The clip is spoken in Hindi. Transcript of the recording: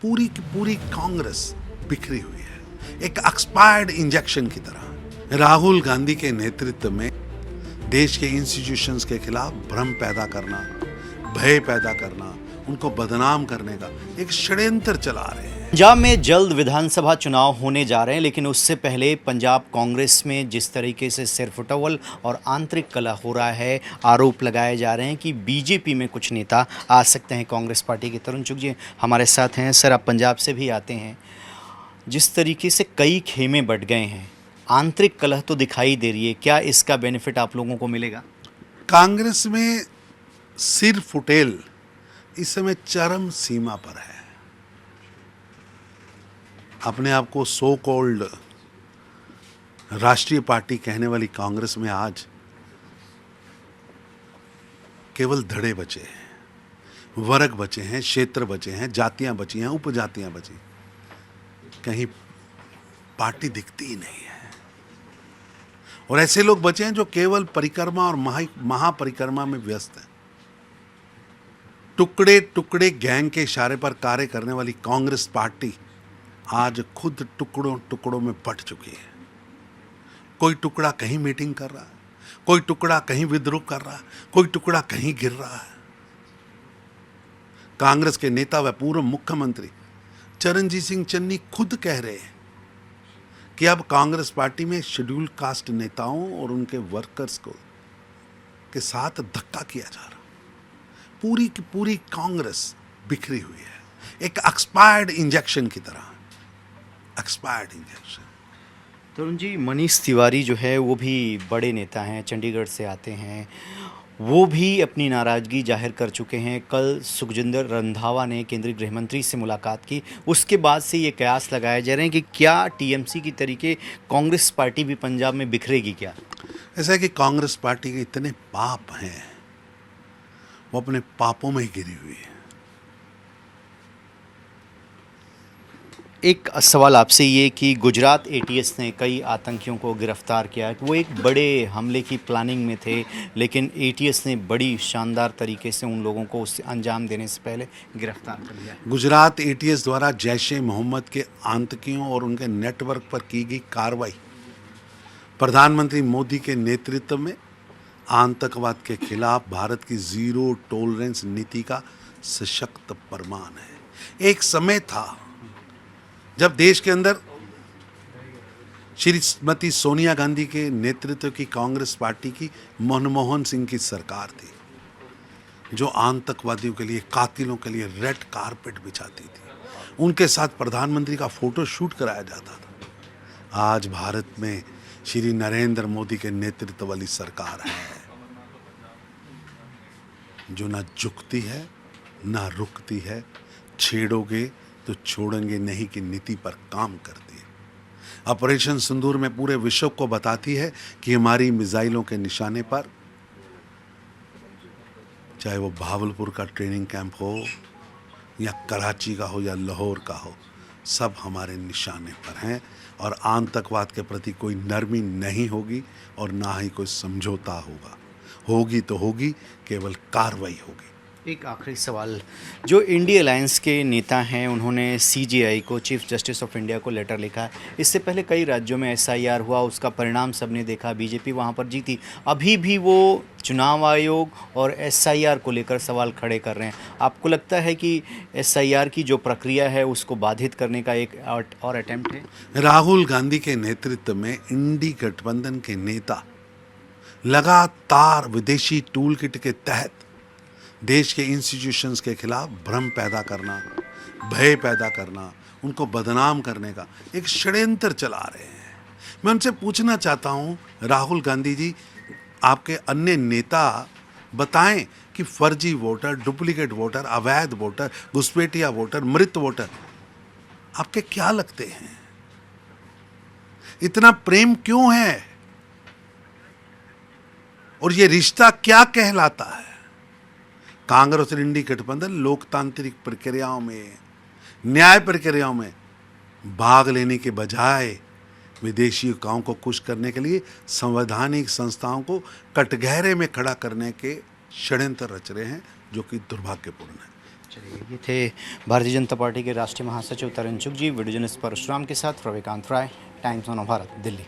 पूरी की पूरी कांग्रेस बिखरी हुई है, एक एक्सपायर्ड इंजेक्शन की तरह। राहुल गांधी के नेतृत्व में देश के इंस्टीट्यूशंस के खिलाफ भ्रम पैदा करना, भय पैदा करना, उनको बदनाम करने का एक षड्यंत्र चला रहे हैं। पंजाब में जल्द विधानसभा चुनाव होने जा रहे हैं, लेकिन उससे पहले पंजाब कांग्रेस में जिस तरीके से सिरफुटौल और आंतरिक कलह हो रहा है, आरोप लगाए जा रहे हैं कि बीजेपी में कुछ नेता आ सकते हैं कांग्रेस पार्टी के। तरुण चुग जी हमारे साथ हैं। सर, आप पंजाब से भी आते हैं। जिस तरीके से कई खेमे बढ़ गए हैं, आंतरिक कलह तो दिखाई दे रही है, क्या इसका बेनिफिट आप लोगों को मिलेगा? कांग्रेस में सिर फुटेल इस समय चरम सीमा पर है। अपने आप को सो कॉल्ड राष्ट्रीय पार्टी कहने वाली कांग्रेस में आज केवल धड़े बचे हैं, वर्ग बचे हैं, क्षेत्र बचे हैं, जातियां बची हैं, उपजातियां बची, कहीं पार्टी दिखती ही नहीं है। और ऐसे लोग बचे हैं जो केवल परिक्रमा और महापरिक्रमा में व्यस्त हैं। टुकड़े टुकड़े गैंग के इशारे पर कार्य करने वाली कांग्रेस पार्टी आज खुद टुकड़ों टुकड़ों में बंट चुकी है। कोई टुकड़ा कहीं मीटिंग कर रहा है, कोई टुकड़ा कहीं विद्रोह कर रहा है, कोई टुकड़ा कहीं गिर रहा है। कांग्रेस के नेता व पूर्व मुख्यमंत्री चरणजीत सिंह चन्नी खुद कह रहे हैं कि अब कांग्रेस पार्टी में शेड्यूल्ड कास्ट नेताओं और उनके वर्कर्स को के साथ धक्का किया जा रहा। पूरी की पूरी कांग्रेस बिखरी हुई है, एक एक्सपायर्ड इंजेक्शन की तरह। Expired injection. तरुण जी, मनीष तिवारी जो है वो भी बड़े नेता हैं, चंडीगढ़ से आते हैं, वो भी अपनी नाराज़गी जाहिर कर चुके हैं। कल सुखजिंदर रंधावा ने केंद्रीय गृह मंत्री से मुलाकात की, उसके बाद से ये कयास लगाए जा रहे हैं कि क्या टीएमसी की तरीके कांग्रेस पार्टी भी पंजाब में बिखरेगी क्या? ऐसा है कि कांग्रेस पार्टी के इतने पाप हैं, वो अपने पापों में ही गिरी हुई है। एक सवाल आपसे ये कि गुजरात एटीएस ने कई आतंकियों को गिरफ्तार किया। वो एक बड़े हमले की प्लानिंग में थे, लेकिन एटीएस ने बड़ी शानदार तरीके से उन लोगों को उससे अंजाम देने से पहले गिरफ्तार कर लिया। गुजरात एटीएस द्वारा जैश-ए-मोहम्मद के आतंकियों और उनके नेटवर्क पर की गई कार्रवाई प्रधानमंत्री मोदी के नेतृत्व में आतंकवाद के खिलाफ भारत की जीरो टॉलरेंस नीति का सशक्त प्रमाण है। एक समय था जब देश के अंदर श्रीमती सोनिया गांधी के नेतृत्व की कांग्रेस पार्टी की मनमोहन सिंह की सरकार थी, जो आतंकवादियों के लिए, कातिलों के लिए रेड कारपेट बिछाती थी। उनके साथ प्रधानमंत्री का फोटो शूट कराया जाता था। आज भारत में श्री नरेंद्र मोदी के नेतृत्व वाली सरकार है, जो ना झुकती है ना रुकती है, छेड़ोगे तो छोड़ेंगे नहीं की नीति पर काम करती है। ऑपरेशन सिंदूर में पूरे विश्व को बताती है कि हमारी मिसाइलों के निशाने पर, चाहे वो भावलपुर का ट्रेनिंग कैंप हो या कराची का हो या लाहौर का हो, सब हमारे निशाने पर हैं। और आतंकवाद के प्रति कोई नरमी नहीं होगी और ना ही कोई समझौता होगा। होगी तो होगी, केवल कार्रवाई होगी। एक आखिरी सवाल, जो इंडिया अलायंस के नेता हैं उन्होंने सीजेआई को, चीफ जस्टिस ऑफ इंडिया को लेटर लिखा है। इससे पहले कई राज्यों में एसआईआर हुआ, उसका परिणाम सबने देखा, बीजेपी वहाँ पर जीती। अभी भी वो चुनाव आयोग और एसआईआर को लेकर सवाल खड़े कर रहे हैं। आपको लगता है कि एसआईआर की जो प्रक्रिया है उसको बाधित करने का एक और अटेम्प्ट है? राहुल गांधी के नेतृत्व में इंडी गठबंधन के नेता लगातार विदेशी टूल किट के तहत देश के इंस्टीट्यूशंस के खिलाफ भ्रम पैदा करना, भय पैदा करना, उनको बदनाम करने का एक षड्यंत्र चला रहे हैं। मैं उनसे पूछना चाहता हूं, राहुल गांधी जी, आपके अन्य नेता बताएं कि फर्जी वोटर, डुप्लीकेट वोटर, अवैध वोटर, घुसपैठिया वोटर, मृत वोटर आपके क्या लगते हैं? इतना प्रेम क्यों है? और ये रिश्ता क्या कहलाता है? कांग्रेस और इंडी गठबंधन लोकतांत्रिक प्रक्रियाओं में, न्याय प्रक्रियाओं में भाग लेने के बजाय विदेशी युवकाओं को खुश करने के लिए संवैधानिक संस्थाओं को कटघरे में खड़ा करने के षड्यंत्र रच रहे हैं, जो कि दुर्भाग्यपूर्ण है। चलिए, ये थे भारतीय जनता पार्टी के राष्ट्रीय महासचिव तरुण चुग जी। वीडियो जर्नलिस्ट परशुराम के साथ रविकांत राय, टाइम्स ऑफ भारत, दिल्ली।